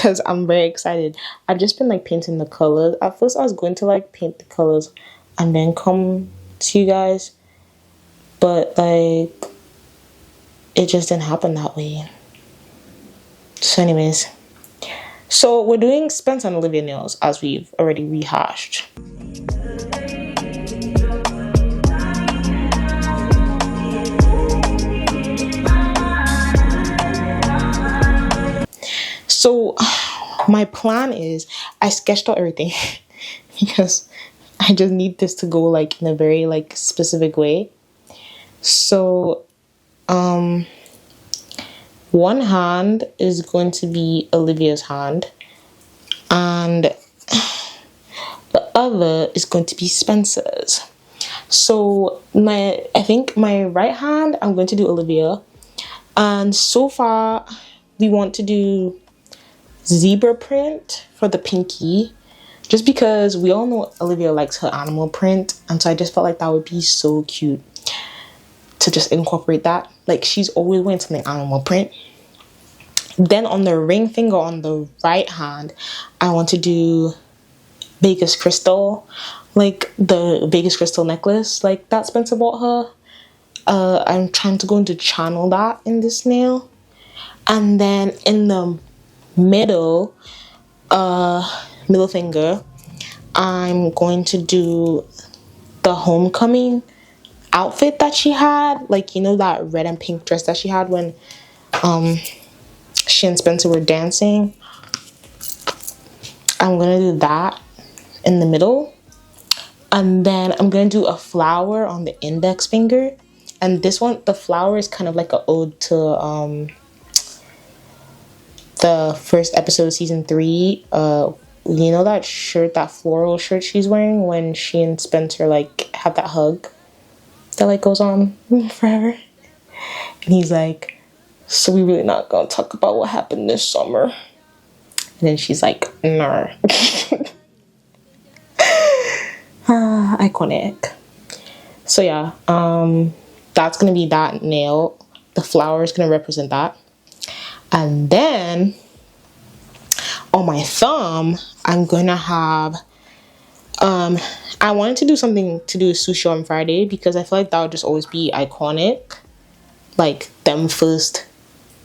because I'm very excited. I've just been like painting the colors. At first I was going to like paint the colors and then come to you guys, but like it just didn't happen that way. So anyways, so we're doing Spencer and Olivia nails as we've already rehashed. So my plan is I sketched out everything because I just need this to go like in a very like specific way. So one hand is going to be Olivia's hand and the other is going to be Spencer's. So I think my right hand I'm going to do Olivia, and so far we want to do zebra print for the pinky, just because we all know Olivia likes her animal print, and so I just felt like that would be so cute to just incorporate that. Like, she's always wearing something animal print. Then on the ring finger on the right hand, I want to do Vegas crystal, like the Vegas crystal necklace like that Spencer bought her. I'm trying to go into channel that in this nail. And then in the middle finger, I'm going to do the homecoming outfit that she had, like, you know, that red and pink dress that she had when she and Spencer were dancing. I'm gonna do that in the middle, and then I'm gonna do a flower on the index finger. And this one, the flower is kind of like an ode to the first episode of season 3. You know that shirt, that floral shirt she's wearing when she and Spencer like have that hug that like goes on forever, and he's like, so we really not gonna talk about what happened this summer? And then she's like, nah. Iconic. So yeah, that's gonna be that nail. The flower is gonna represent that. And then on my thumb, I'm gonna have I wanted to do something to do with Sushi on Friday, because I feel like that would just always be iconic, like them first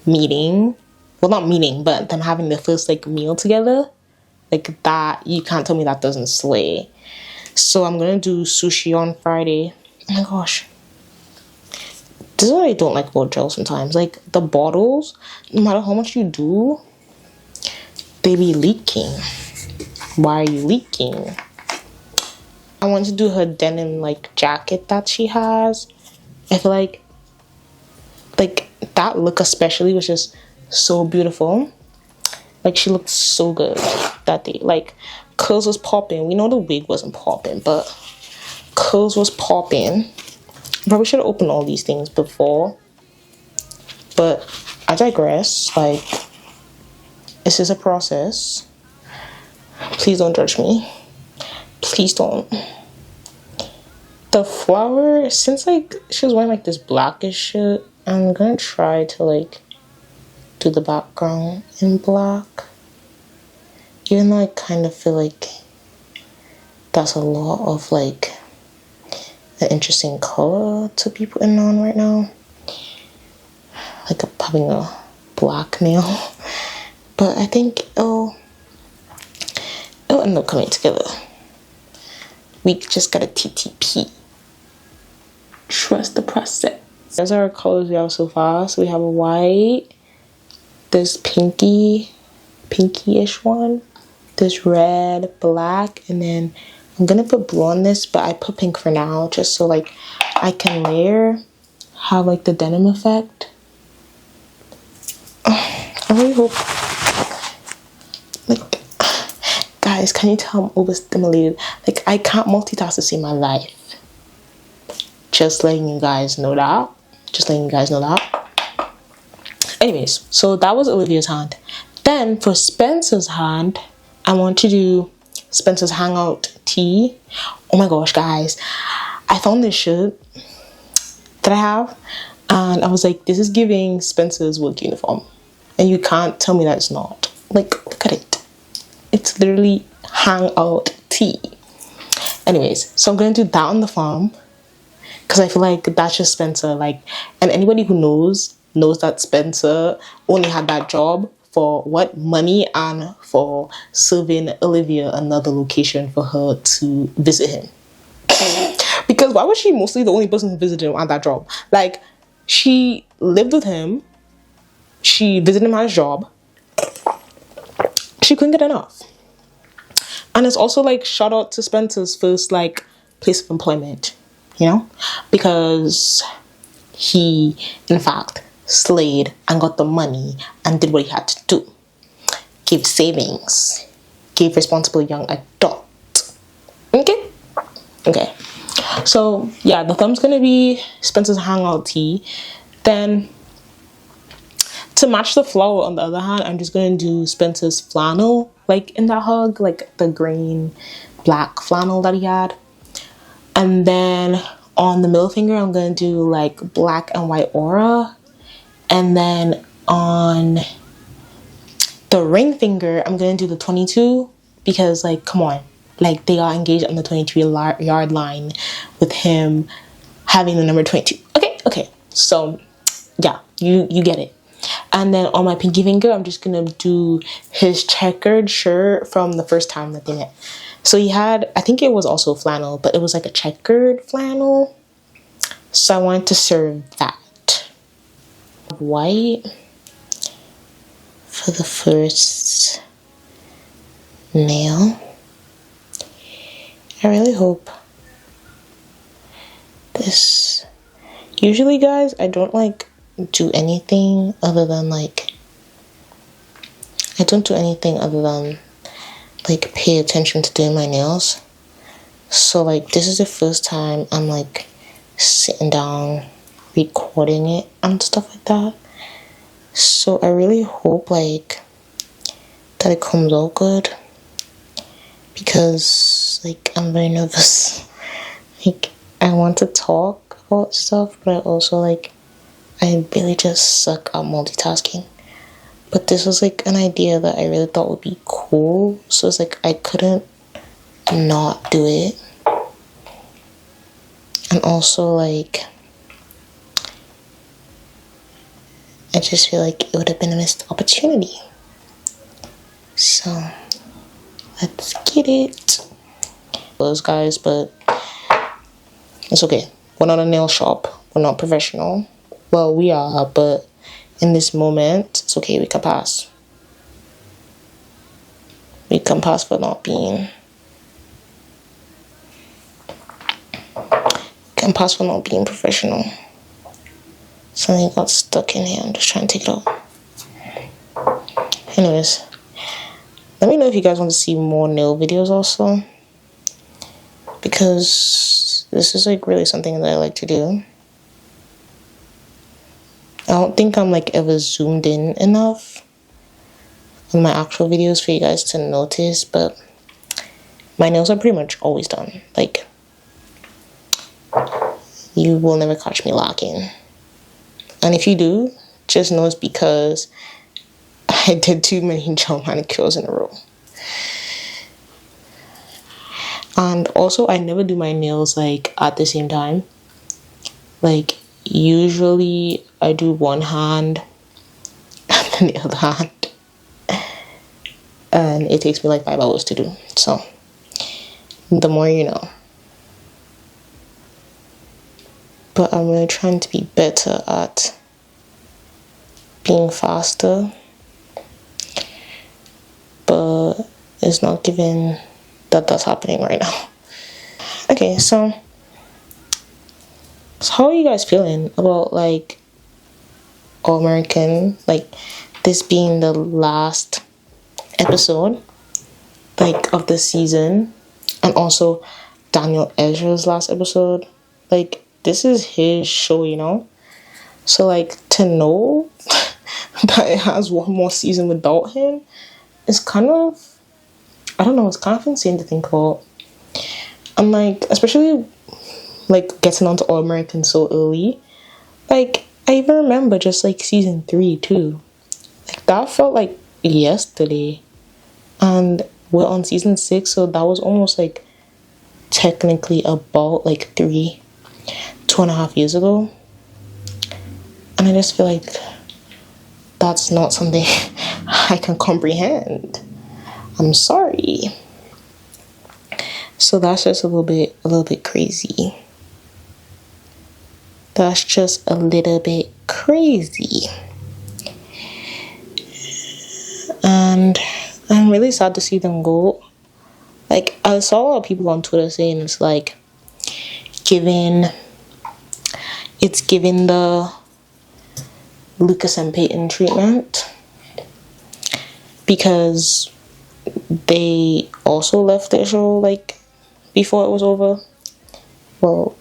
meeting, well, not meeting, but them having the first like meal together, like that. You can't tell me that doesn't slay. So I'm gonna do Sushi on Friday. Oh my gosh, this is what I don't like about gel sometimes. Like, the bottles, no matter how much you do, they be leaking. Why are you leaking? I want to do her denim like jacket that she has. I feel like that look especially was just so beautiful. Like, she looked so good that day. Like, curls was popping. We know the wig wasn't popping, but curls was popping. Probably should have opened all these things before, but I digress. Like, this is a process. Please don't judge me. Please don't. The flower, since like she was wearing like this blackish shirt, I'm gonna try to like do the background in black, even though I kind of feel like that's a lot of like an interesting color to be putting on right now, like having a black nail. But I think it'll end up coming together. We just gotta TTP. Trust the process. Those are our colors we have so far. So we have a white, this pinky-ish one, this red, black, and then I'm gonna put blue on this, but I put pink for now, just so like I can layer, have like the denim effect. I really hope, like, guys, can you tell I'm overstimulated? Like, I can't multitask to save my life. Just letting you guys know that. Anyways, so that was Olivia's hand. Then for Spencer's hand, I want to do Spencer's hangout tee. Oh my gosh, guys, I found this shirt that I have, and I was like, this is giving Spencer's work uniform, and you can't tell me that it's not. Like, look at it. It's literally hangout tea. Anyways, so I'm gonna do that on the farm because I feel like that's just Spencer. Like, and anybody who knows that Spencer only had that job for what? Money, and for serving Olivia another location for her to visit him. Because why was she mostly the only person who visited him at that job? Like, she lived with him, she visited him at his job, she couldn't get enough. And it's also like, shout out to Spencer's first like place of employment, you know, because he in fact slayed and got the money and did what he had to do. Gave savings, gave responsible young adult. Okay, so yeah, the thumb's gonna be Spencer's hangout tea. Then to match the flower, on the other hand, I'm just gonna do Spencer's flannel, like in that hug, like the green black flannel that he had. And then on the middle finger, I'm gonna do like black and white aura. And then on the ring finger, I'm gonna do the 22 because, like, come on, like they got engaged on the 23-yard line with him having the number 22. Okay, so yeah, you get it. And then on my pinky finger, I'm just gonna do his checkered shirt from the first time that they met. So he had, I think it was also flannel, but it was like a checkered flannel. So I wanted to serve that. White for the first nail. I really hope this... Usually, guys, I don't like do anything other than like... I don't do anything other than like pay attention to doing my nails. So like this is the first time I'm like sitting down recording it and stuff like that. So I really hope like that it comes out good, because like I'm very nervous. Like I want to talk about stuff, but I also like I really just suck at multitasking. But this was like an idea that I really thought would be cool, so it's like I couldn't not do it. And also like I just feel like it would have been a missed opportunity. So let's get it. Those guys, but it's okay. We're not a nail shop. We're not professional. Well, we are, but in this moment, it's okay. We can pass. We can pass for not being. Can pass for not being professional. Something got stuck in here. I'm just trying to take it out. Anyways, let me know if you guys want to see more nail videos also, because this is like really something that I like to do. I don't think I'm like ever zoomed in enough on my actual videos for you guys to notice, but my nails are pretty much always done. Like, you will never catch me lacking. And if you do, just know it's because I did too many gel manicures in a row. And also, I never do my nails like at the same time. Like, usually I do one hand and then the other hand. And it takes me like 5 hours to do. So, the more you know. But I'm really trying to be better at being faster. But it's not given that that's happening right now. Okay, so how are you guys feeling about like All American, like this being the last episode like of the season, and also Daniel Ezra's last episode? Like, this is his show, you know? So like to know that it has one more season without him is kind of, I don't know, it's kind of insane to think about. And like, especially like getting onto All American so early. Like, I even remember just like season 3 too. Like, that felt like yesterday, and we're on season 6, so that was almost like technically about like 2.5 years ago. And I just feel like that's not something I can comprehend. I'm sorry. So that's just a little bit crazy. That's just a little bit crazy. And I'm really sad to see them go. Like, I saw a lot of people on Twitter saying it's like giving the Lucas and Peyton treatment, because they also left the show like before it was over. Well,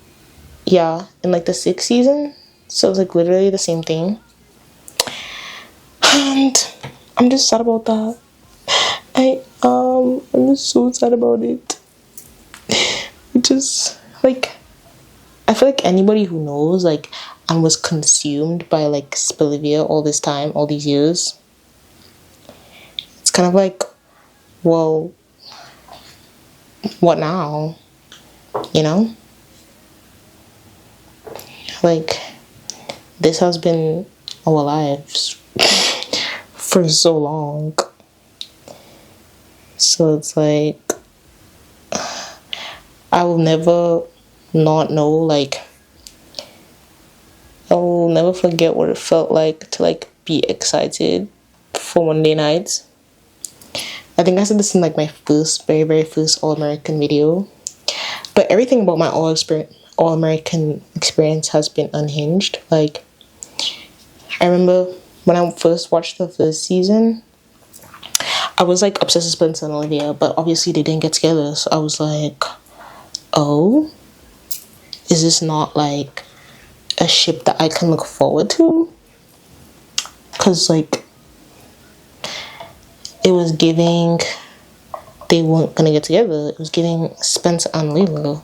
yeah, in like the 6th season. So it's like literally the same thing. And I'm just sad about that. I'm just so sad about it. Just like, I feel like anybody who knows like and was consumed by like Spilivia all this time, all these years, it's kind of like, well, what now? You know? Like, this has been our lives for so long. So it's like, I will never not know, like, I will never forget what it felt like to like be excited for Monday nights. I think I said this in like my very, very first All-American video. But everything about my All-American experience has been unhinged. Like, I remember when I first watched the first season, I was like obsessed with Spencer and Olivia, but obviously they didn't get together. So I was like, oh, is this not like a ship that I can look forward to? Because like, it was giving they weren't gonna get together. It was giving Spencer and Layla,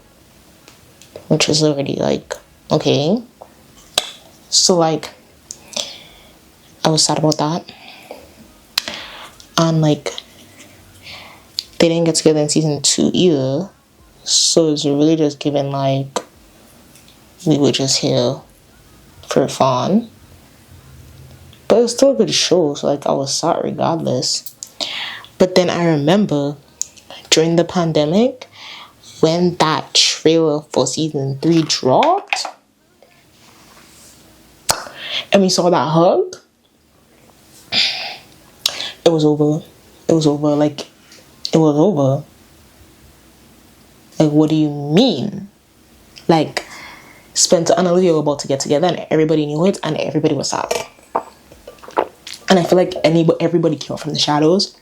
which is already like, okay. So like, I was sad about that. And like, they didn't get together in season 2 either. So it's really just giving like, we were just here for fun. But it was still a good show, so like, I was sad regardless. But then I remember during the pandemic, when that trailer for season 3 dropped, and we saw that hug, it was over. It was over. Like, it was over. Like, what do you mean? Like, Spencer and Olivia were about to get together, and everybody knew it, and everybody was sad. And I feel like everybody came out from the shadows.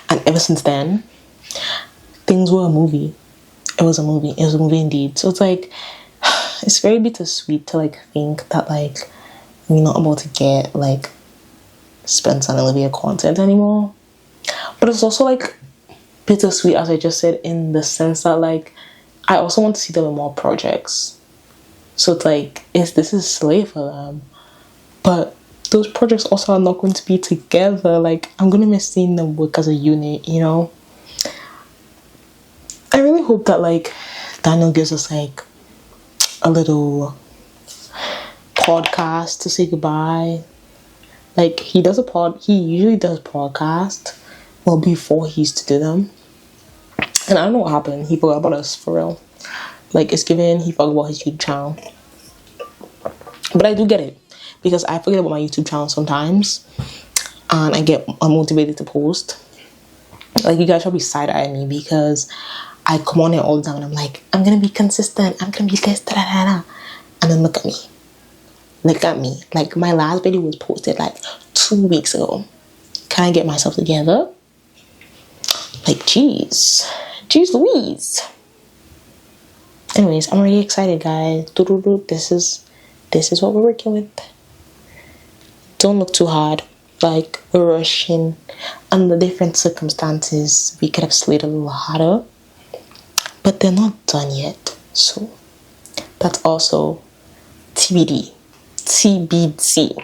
And ever since then, things were a movie. It was a movie. It was a movie indeed. So it's like, it's very bittersweet to like think that like we're not about to get like Spencer and Olivia content anymore. But it's also like bittersweet, as I just said, in the sense that like I also want to see them in more projects. So it's like, this is slay for them. But those projects also are not going to be together. Like, I'm going to miss seeing them work as a unit, you know? I really hope that, like, Daniel gives us, like, a little podcast to say goodbye. Like, he usually does podcast, well, before he used to do them. And I don't know what happened. He forgot about us, for real. Like, it's given, he forgot about his YouTube channel. But I do get it, because I forget about my YouTube channel sometimes, and I get unmotivated to post. Like, you guys should be side-eyeing me, because I come on here all the time, and I'm like, I'm gonna be consistent, I'm gonna be this, da-da-da-da. And then look at me. Look at me. Like, my last video was posted, like, 2 weeks ago. Can I get myself together? Like, jeez. Jeez Louise. Anyways, I'm really excited, guys. This is what we're working with. Don't look too hard. Like, we're rushing. Under different circumstances, we could have slid a little harder. But they're not done yet. So, that's also TBD. TBC.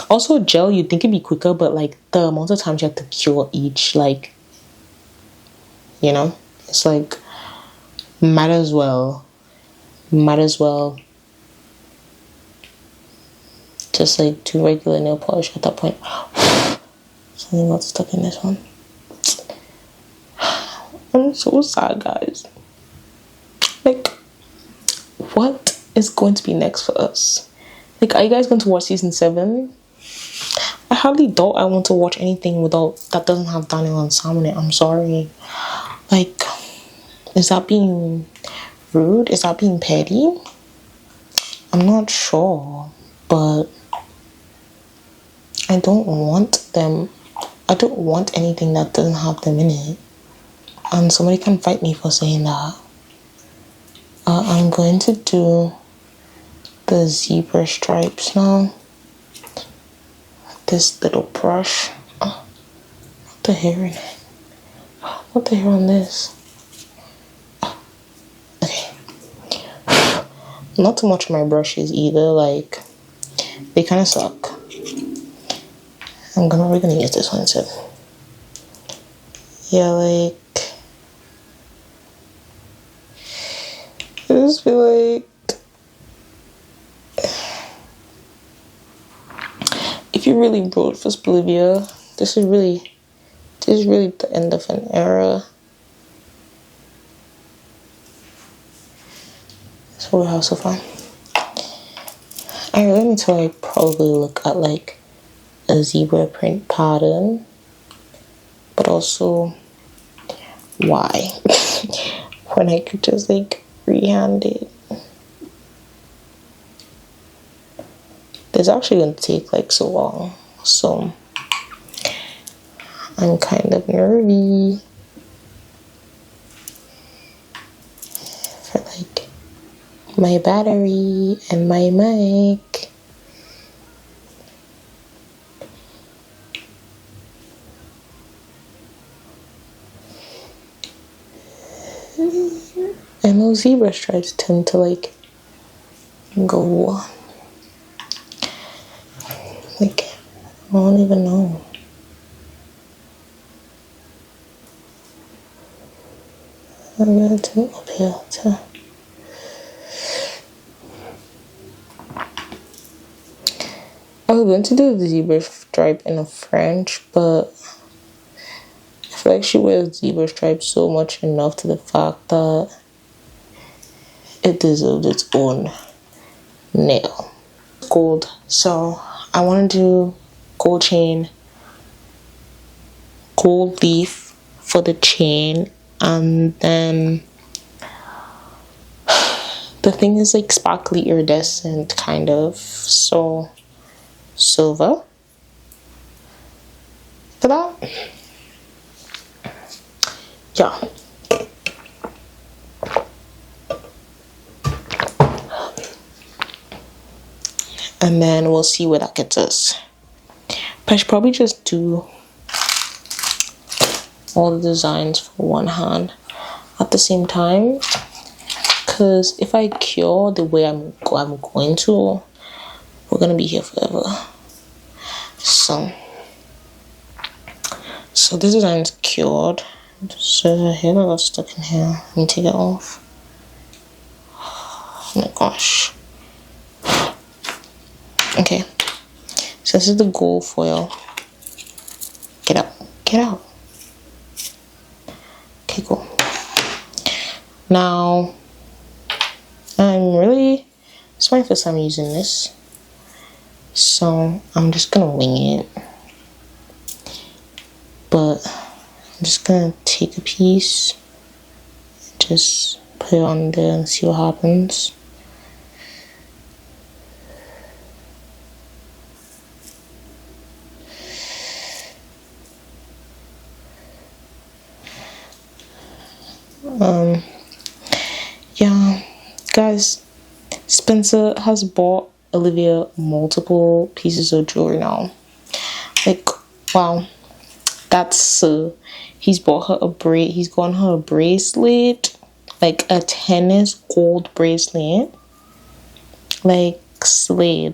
Also, gel, you'd think it'd be quicker, but like the amount of times you have to cure each, like, you know, it's like, might as well just like do regular nail polish at that point. Something got stuck in this one. I'm so sad, guys. Like, what is going to be next for us? Like, are you guys going to watch season 7? I hardly doubt I want to watch anything without that doesn't have Daniel and Sam in it. I'm sorry. Like, is that being rude? Is that being petty? I'm not sure, but I don't want them. I don't want anything that doesn't have them in it. And somebody can fight me for saying that. I'm going to do the zebra stripes now. This little brush. Oh, not the hair in it. Not the hair on this. Okay. Not too much of my brushes either. Like, they kind of suck. We're gonna use this one instead. Yeah, like, I just feel like if you really wrote for Bolivia, this is really the end of an era. That's what we have so far. I really need to like probably look at like a zebra print pattern, but also why when I could just like freehand it. This actually gonna take like so long, so I'm kind of nervy for like my battery and my mic. And those zebra stripes tend to like go like, I don't even know. I'm gonna do it up here too. I was going to do the zebra stripe in a French, but I feel like she wears zebra stripes so much enough to the fact that it deserves its own nail. Gold, so I want to do gold chain, gold leaf for the chain, and then the thing is like sparkly iridescent kind of, so silver for that. Yeah. And then we'll see where that gets us. But I should probably just do all the designs for one hand at the same time, because if I cure the way I'm going to, we're gonna be here forever. So this design is cured. So the hair that got stuck in here, let me take it off. Oh my gosh. Okay, so this is the gold foil. Get out. Okay, cool. Now, it's my first time using this, so I'm just gonna wing it. But I'm just gonna take a piece, just put it on there and see what happens. Yeah, guys, Spencer has bought Olivia multiple pieces of jewelry now. Like, wow, that's he's bought her he's gotten her a bracelet, like a tennis gold bracelet. Like, slay,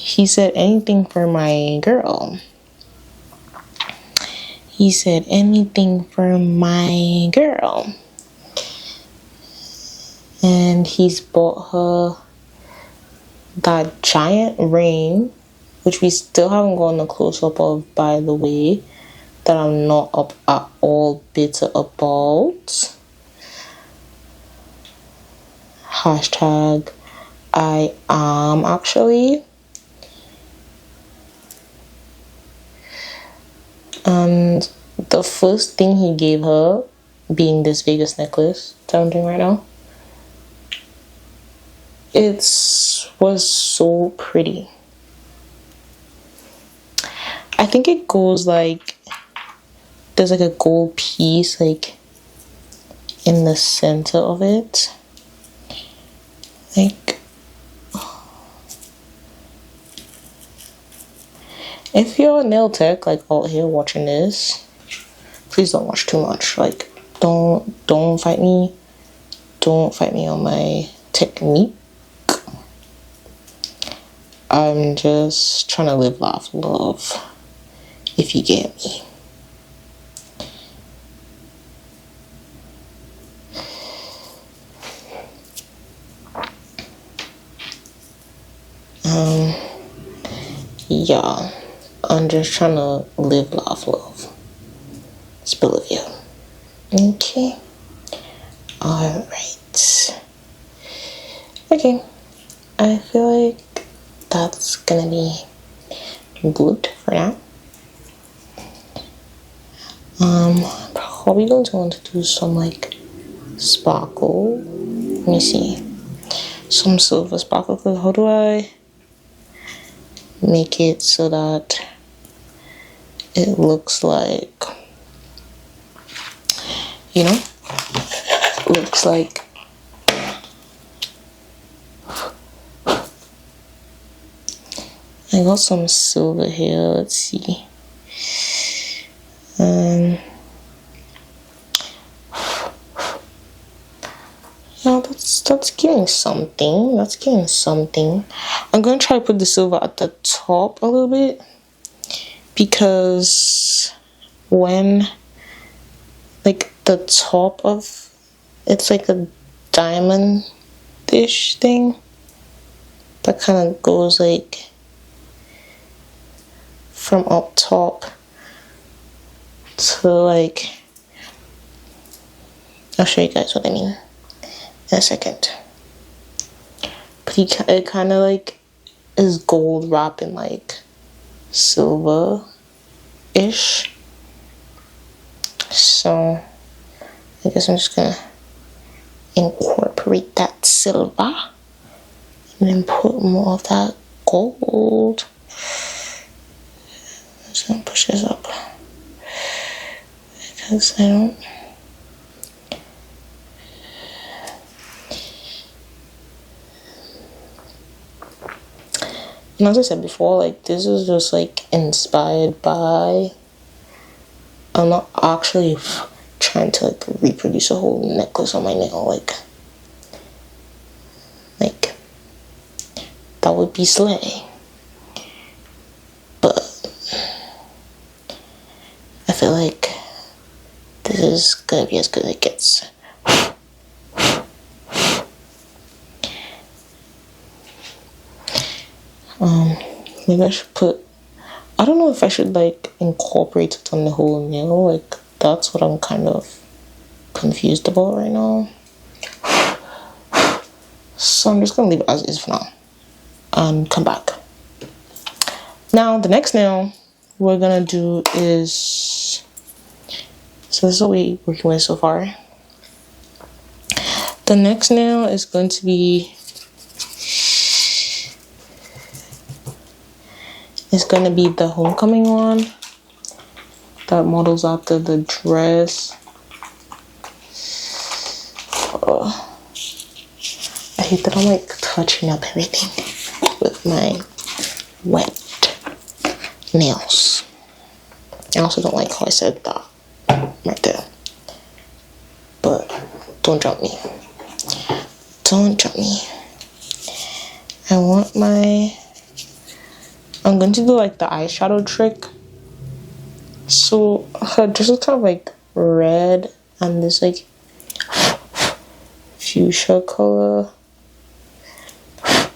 he said anything for my girl. He said anything for my girl. And he's bought her that giant ring, which we still haven't gotten a close-up of, by the way, that I'm not up at all bitter about. Hashtag I am, actually. And the first thing he gave her, being this Vegas necklace that I'm doing right now, it was so pretty. I think it goes like, there's like a gold piece like in the center of it. Like, if you're a nail tech like out here watching this, please don't watch too much. Like, don't fight me. Don't fight me on my technique. I'm just trying to live, laugh, love, if you get me. Yeah, I'm just trying to live, laugh, love. It's Bolivia. Okay. Alright. Okay. I feel like that's gonna be good for now. Probably going to want to do some like sparkle. Let me see. Some silver sparkle. Cause how do I make it so that it looks like, you know, looks like I got some silver here. Let's see. Yeah, that's giving something. That's giving something. I'm gonna try to put the silver at the top a little bit, because when like the top of it's like a diamond-ish thing that kind of goes like from up top to like, I'll show you guys what I mean in a second. But it kind of like is gold wrapped in like silver-ish. So I guess I'm just gonna incorporate that silver and then put more of that gold. I'm just gonna push this up because I don't. And as I said before, like, this is just like inspired by, I'm not actually trying to like reproduce a whole necklace on my nail, like that would be slay. But I feel like this is gonna be as good as it gets. Maybe I should put, I don't know if I should like incorporate it on the whole nail. Like, that's what I'm kind of confused about right now. So I'm just gonna leave it as is for now and come back. Now the next nail we're gonna do is, so this is what we're working with so far. The next nail is going to be, it's going to be the homecoming one that models after the dress. I hate that I'm like touching up everything with my wet nails. I also don't like how I said that right there. But don't jump me. Don't jump me. I want my I'm going to do like the eyeshadow trick. So her dress is kind of like red and this like fuchsia color. I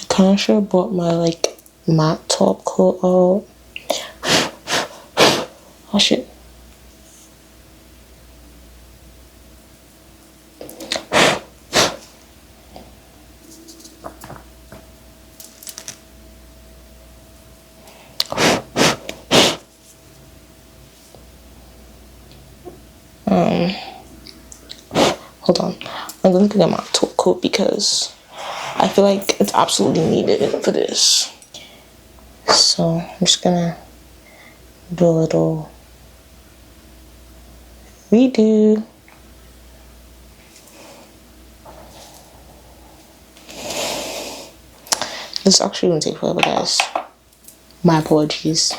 kind of should have bought my like matte top coat out. Oh shit. Hold on. I'm going to get my top coat because I feel like it's absolutely needed for this. So I'm just gonna do a little redo. This is actually gonna take forever, guys. My apologies.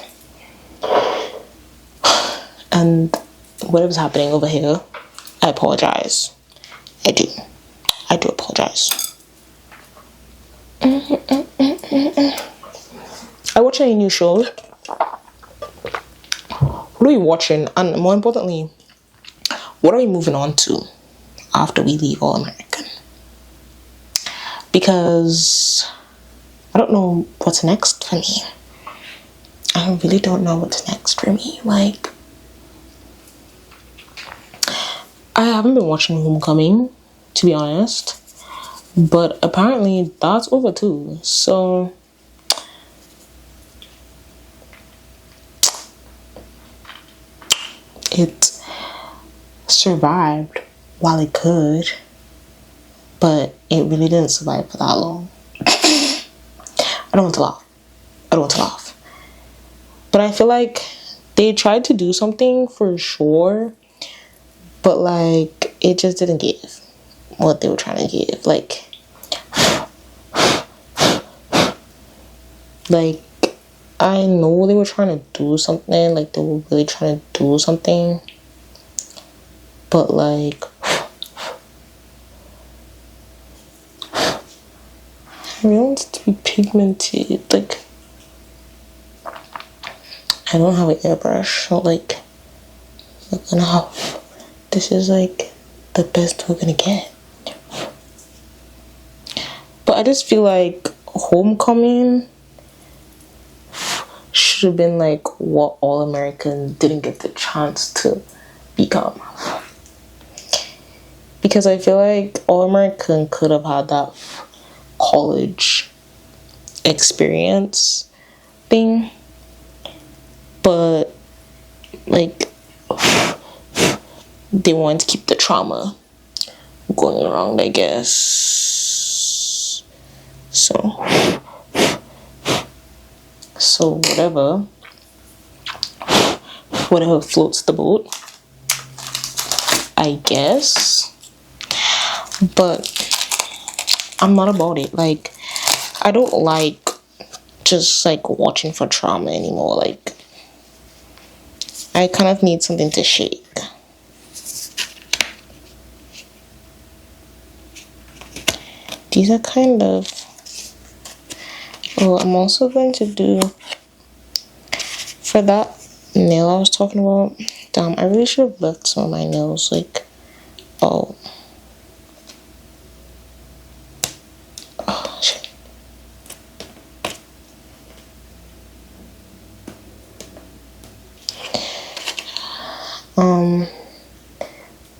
And whatever's happening over here, I apologize. I do apologize. I watch any new shows. What are we watching? And more importantly, what are we moving on to after we leave All American? Because I don't know what's next for me. I really don't know what's next for me. Like, I haven't been watching Homecoming, to be honest. But apparently that's over too. So it survived while it could, but it really didn't survive for that long. I don't want to laugh. But I feel like they tried to do something for sure, but like it just didn't give what they were trying to give. Like I know they were trying to do something, like they were really trying to do something, but like I really want it to be pigmented. Like I don't have an airbrush, so like we're gonna have, this is like the best we're gonna get. But I just feel like Homecoming should have been like what All American didn't get the chance to become. Because I feel like All American could have had that college experience thing, but like they wanted to keep the trauma going around, I guess. So whatever floats the boat, I guess. But I'm not about it. Like I don't like just like watching for trauma anymore. Like I kind of need something to shake. These are kind of, oh, I'm also going to do for that nail I was talking about. Damn, I really should have left some of my nails like, oh shit.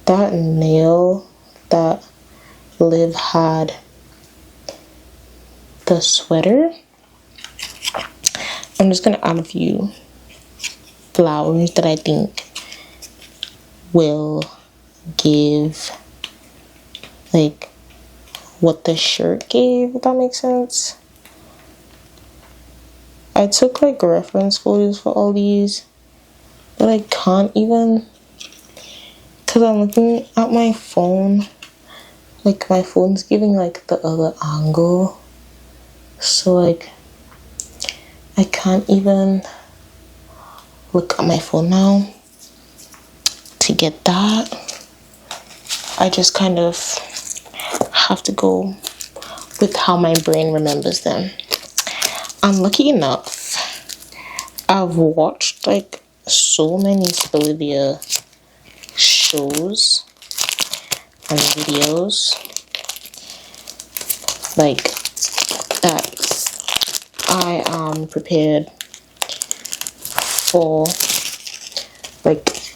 That nail that Liv had, the sweater, I'm just gonna add a few flowers that I think will give like what the shirt gave, if that makes sense. I took like reference photos for all these, but I can't even, because I'm looking at my phone, like my phone's giving like the other angle, so like I can't even look at my phone now to get that. I just kind of have to go with how my brain remembers them. Unlucky enough, I've watched like so many Bolivia shows and videos like that I am prepared for, like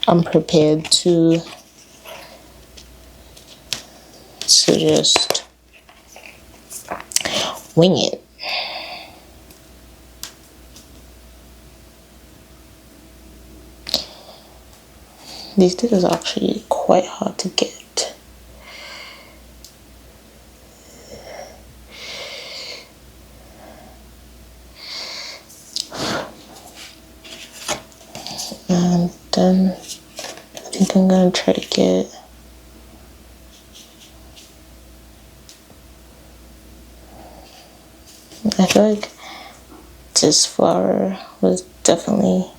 I'm prepared to just wing it. These stickers are actually quite hard to get. And then I think I'm gonna try to get I feel like this flower was definitely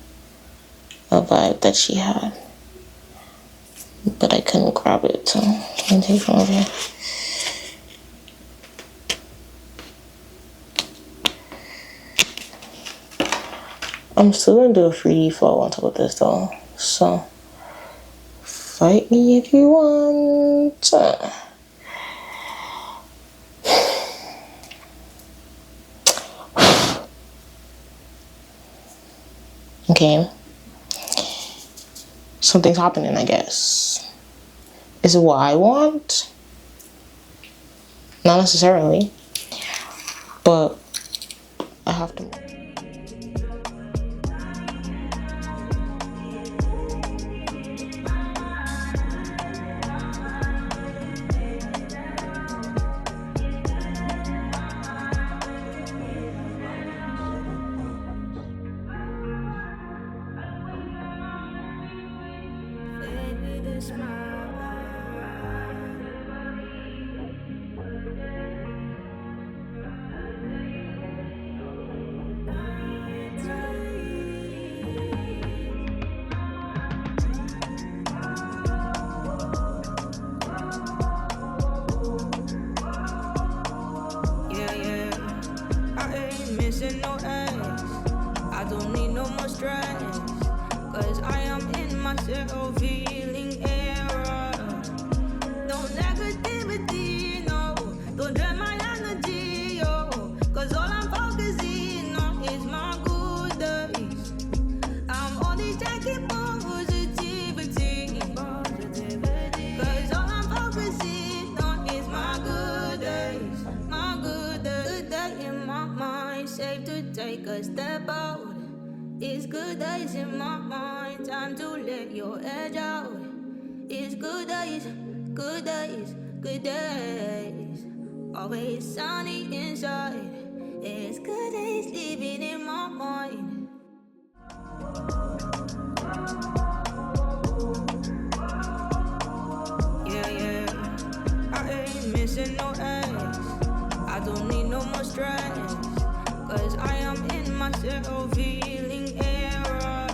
a vibe that she had, but I couldn't grab it, so let me take it from over here. I'm still gonna do a 3D flow on top of this though, so fight me if you want. Okay, something's happening, I guess. Is it what I want? Not necessarily, but I have to. No X. I don't need no more stress, cause I am in my self-healing era. No negativity, no. Don't drain my energy, yo. Cause all I'm focusing on is my good days. I'm only taking positivity. Cause all I'm focusing on is my good days. My good days. Good day in my mind, safe to take a step out. It's good days in my mind, time to let your edge out. It's good days, good days, good days. Always sunny inside. It's good days living in my mind. Yeah, I ain't missing no X. I don't need no more stress, cause I am in my self-healing era.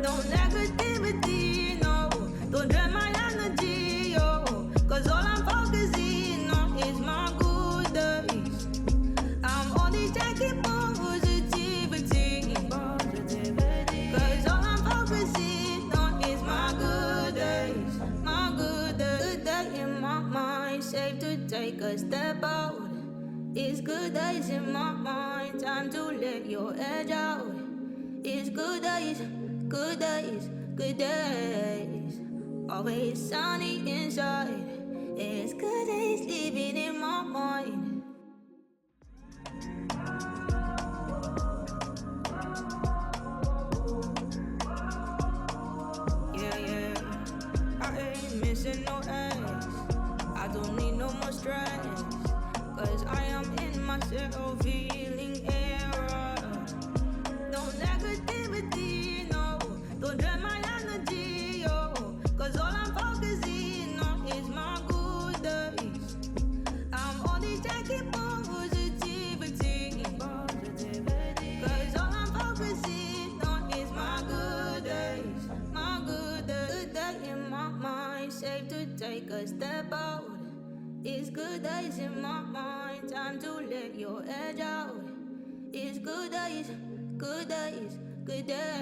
No negativity, no. Don't drain my energy, yo. Cause all I'm focusing on is my good days. I'm only taking positivity. Cause all I'm focusing on is my good days. My good days. Good day in my mind, safe to take a step out. It's good days in my mind, time to let your edge out. It's good days, good days, good days. Always sunny inside. It's good days living in my mind. Yeah, I ain't missing no X. I don't need no more stress, cause I am in my self-healing era. No negativity, no. Don't drain my energy, yo. Cause all I'm focusing on is my good days. I'm only taking positivity. Cause all I'm focusing on is my good days. My good days. Good day in my mind, safe to take a step out. It's good days in my mind. find time to let your edge out. It's good days, good days, good days.